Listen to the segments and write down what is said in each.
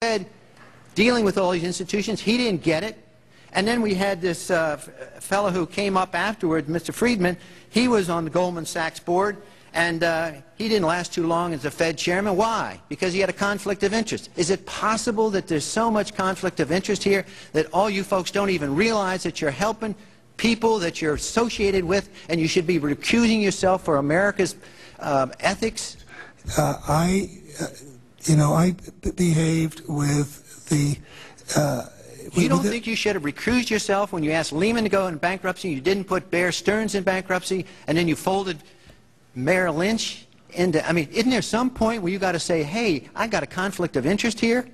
Fed dealing with all these institutions. He didn't get it. And then we had this fellow who came up afterward, Mr. Friedman. He was on the Goldman Sachs board, and he didn't last too long as the Fed chairman. Why? Because he had a conflict of interest. Is it possible that there's so much conflict of interest here that all you folks don't even realize that you're helping people that you're associated with, and you should be recusing yourself for America's ethics? I behaved with the... You don't think you should have recused yourself when you asked Lehman to go in bankruptcy, you didn't put Bear Stearns in bankruptcy, and then you folded Merrill Lynch into... I mean, isn't there some point where you got to say, hey, I got a conflict of interest here?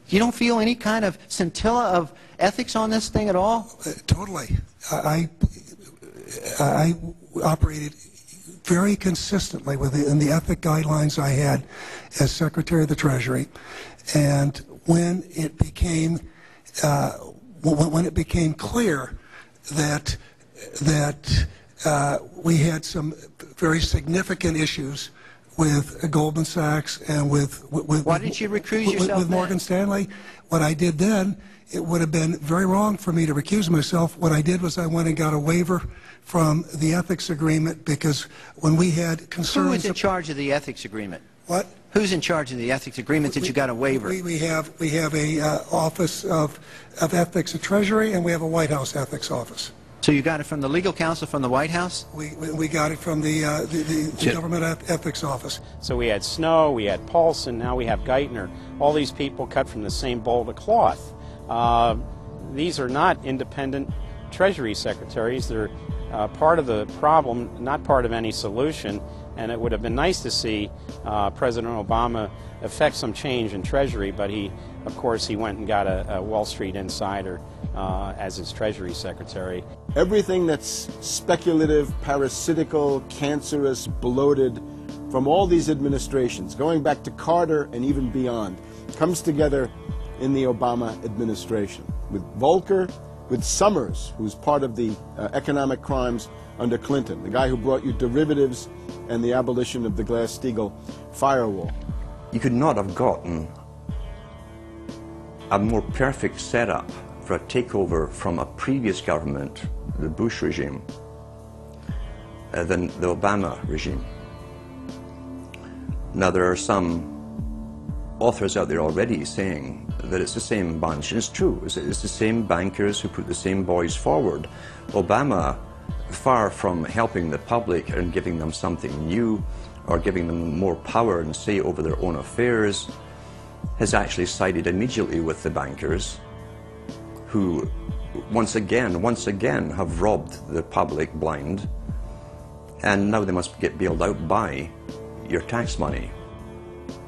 You don't feel any kind of scintilla of ethics on this thing at all? Totally. I operated very consistently within the ethic guidelines I had as Secretary of the Treasury, and when it became clear that we had some very significant issues with Goldman Sachs and with why didn't you recuse yourself with Morgan Stanley, what I did then, it would have been very wrong for me to recuse myself. What I did was I went and got a waiver from the ethics agreement, because when we had concerns... Who is in charge of the ethics agreement? What? Who's in charge of the ethics agreement that you got a waiver? We have a Office of Ethics at Treasury, and we have a White House ethics office. So you got it from the legal counsel from the White House? We got it from the Government Ethics Office. So we had Snow, we had Paulson, now we have Geithner. All these people cut from the same bowl of cloth. These are not independent Treasury secretaries. They're part of the problem, not part of any solution. And it would have been nice to see President Obama effect some change in Treasury, but of course, he went and got a Wall Street insider as his Treasury Secretary. Everything that's speculative, parasitical, cancerous, bloated from all these administrations, going back to Carter and even beyond, comes together in the Obama administration. With Volcker, with Summers, who's part of the economic crimes under Clinton, the guy who brought you derivatives and the abolition of the Glass-Steagall firewall. You could not have gotten a more perfect setup for a takeover from a previous government, the Bush regime, than the Obama regime. Now, there are some authors out there already saying that it's the same bunch, and it's true. It's the same bankers who put the same boys forward. Obama, far from helping the public and giving them something new or giving them more power and say over their own affairs, has actually sided immediately with the bankers who once again have robbed the public blind, and now they must get bailed out by your tax money.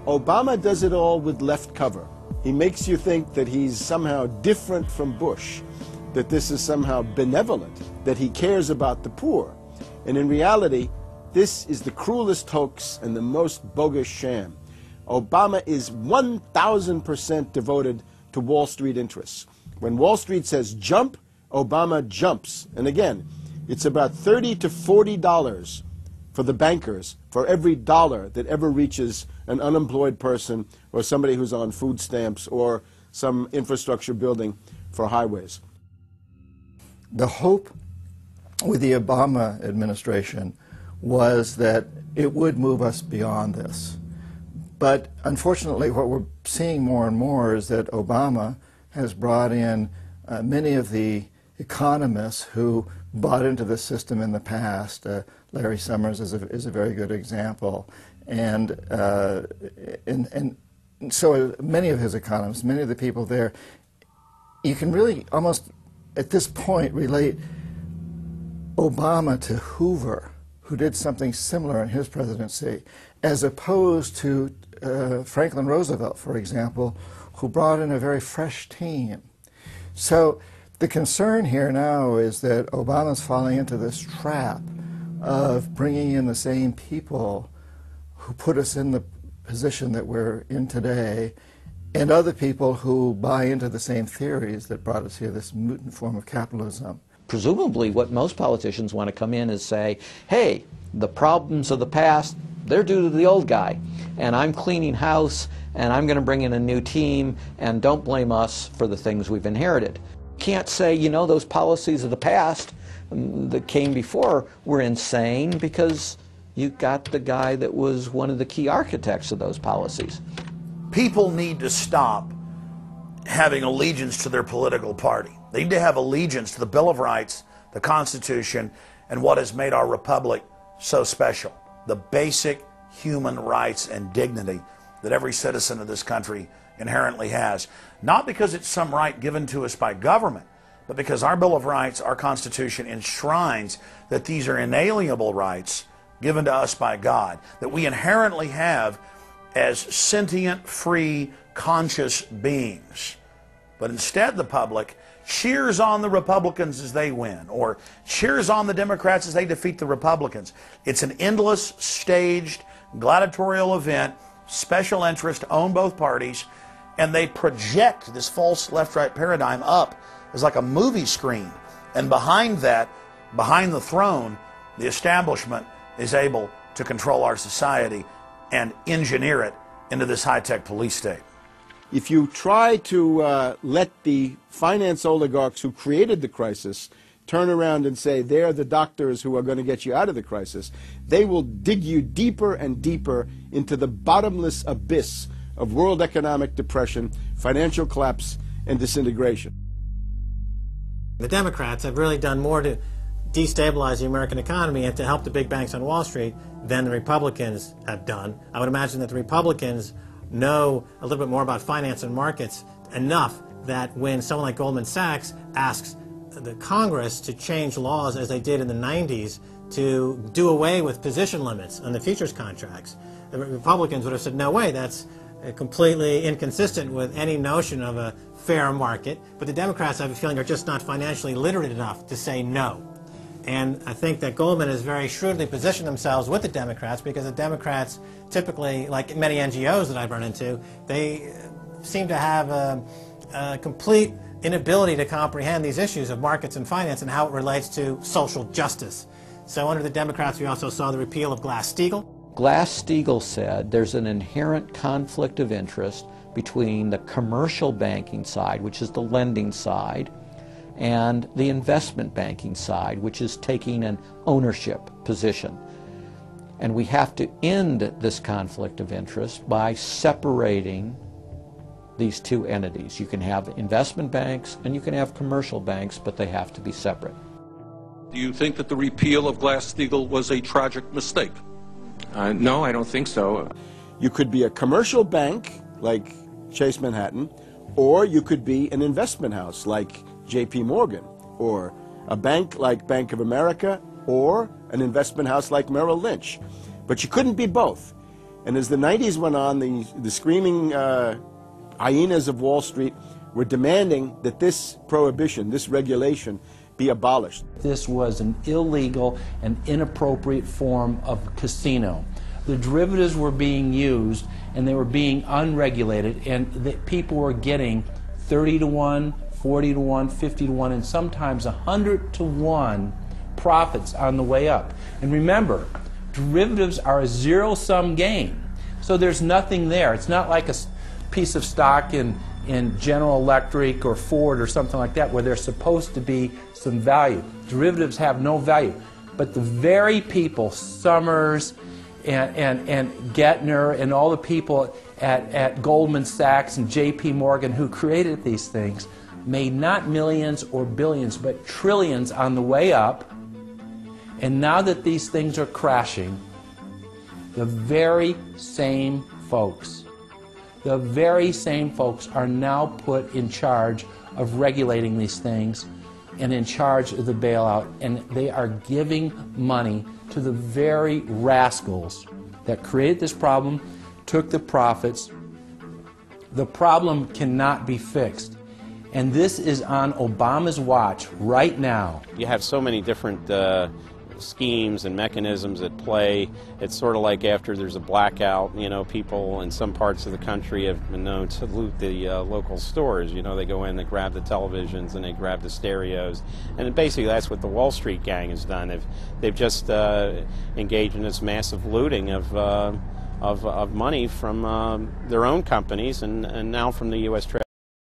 Obama does it all with left cover. He makes you think that he's somehow different from Bush, that this is somehow benevolent, that he cares about the poor. And in reality, this is the cruelest hoax and the most bogus sham. Obama is 1,000% devoted to Wall Street interests. When Wall Street says jump, Obama jumps. And again, it's about $30 to $40 for the bankers for every dollar that ever reaches an unemployed person or somebody who's on food stamps or some infrastructure building for highways. The hope with the Obama administration was that it would move us beyond this. But unfortunately, what we're seeing more and more is that Obama has brought in many of the economists who bought into the system in the past. Larry Summers is a very good example. And so many of his economists, many of the people there, you can really almost at this point relate Obama to Hoover, who did something similar in his presidency, as opposed to Franklin Roosevelt, for example, who brought in a very fresh team. So the concern here now is that Obama's falling into this trap of bringing in the same people who put us in the position that we're in today, and other people who buy into the same theories that brought us here, this mutant form of capitalism. Presumably what most politicians want to come in is say, hey, the problems of the past, they're due to the old guy, and I'm cleaning house, and I'm going to bring in a new team, and don't blame us for the things we've inherited. Can't say, you know, those policies of the past that came before were insane, because you got the guy that was one of the key architects of those policies. People need to stop having allegiance to their political party. They need to have allegiance to the Bill of Rights, the Constitution, and what has made our republic so special. The basic human rights and dignity that every citizen of this country inherently has. Not because it's some right given to us by government, but because our Bill of Rights, our Constitution, enshrines that these are inalienable rights given to us by God, that we inherently have as sentient, free, conscious beings. But instead the public cheers on the Republicans as they win, or cheers on the Democrats as they defeat the Republicans. It's an endless, staged, gladiatorial event, special interest own both parties, and they project this false left-right paradigm up as like a movie screen. And behind that, behind the throne, the establishment is able to control our society and engineer it into this high-tech police state. If you try to let the finance oligarchs who created the crisis turn around and say they're the doctors who are going to get you out of the crisis, they will dig you deeper and deeper into the bottomless abyss of world economic depression, financial collapse, and disintegration. The Democrats have really done more to destabilize the American economy and to help the big banks on Wall Street than the Republicans have done. I would imagine that the Republicans know a little bit more about finance and markets enough that when someone like Goldman Sachs asks the Congress to change laws as they did in the 90s to do away with position limits on the futures contracts, the Republicans would have said, no way, that's completely inconsistent with any notion of a fair market. But the Democrats, I have a feeling, are just not financially literate enough to say no. And I think that Goldman has very shrewdly positioned themselves with the Democrats, because the Democrats typically, like many NGOs that I've run into, they seem to have a complete inability to comprehend these issues of markets and finance and how it relates to social justice. So under the Democrats, we also saw the repeal of Glass-Steagall. Glass-Steagall said there's an inherent conflict of interest between the commercial banking side, which is the lending side, and the investment banking side, which is taking an ownership position. And we have to end this conflict of interest by separating these two entities. You can have investment banks and you can have commercial banks, but they have to be separate. Do you think that the repeal of Glass-Steagall was a tragic mistake? No, I don't think so. You could be a commercial bank like Chase Manhattan, or you could be an investment house like J.P. Morgan, or a bank like Bank of America, or an investment house like Merrill Lynch. But you couldn't be both. And as the 90s went on, the screaming hyenas of Wall Street were demanding that this prohibition, this regulation, be abolished. This was an illegal and inappropriate form of casino. The derivatives were being used and they were being unregulated, and people were getting 30 to 1, 40 to 1, 50 to 1, and sometimes 100 to 1 profits on the way up. And remember, derivatives are a zero-sum game. So there's nothing there. It's not like a piece of stock in General Electric or Ford or something like that where there's supposed to be some value. Derivatives have no value. But the very people, Summers and Gettner and all the people at Goldman Sachs and J.P. Morgan who created these things, made not millions or billions, but trillions on the way up. And now that these things are crashing, the very same folks are now put in charge of regulating these things and in charge of the bailout, and they are giving money to the very rascals that created this problem, took the profits. The problem cannot be fixed. And this is on Obama's watch right now. You have so many different schemes and mechanisms at play. It's sort of like after there's a blackout, you know, people in some parts of the country have been known to loot the local stores. You know, they go in, they grab the televisions, and they grab the stereos. And basically that's what the Wall Street gang has done. They've just engaged in this massive looting of money from their own companies and now from the U.S. Treasury.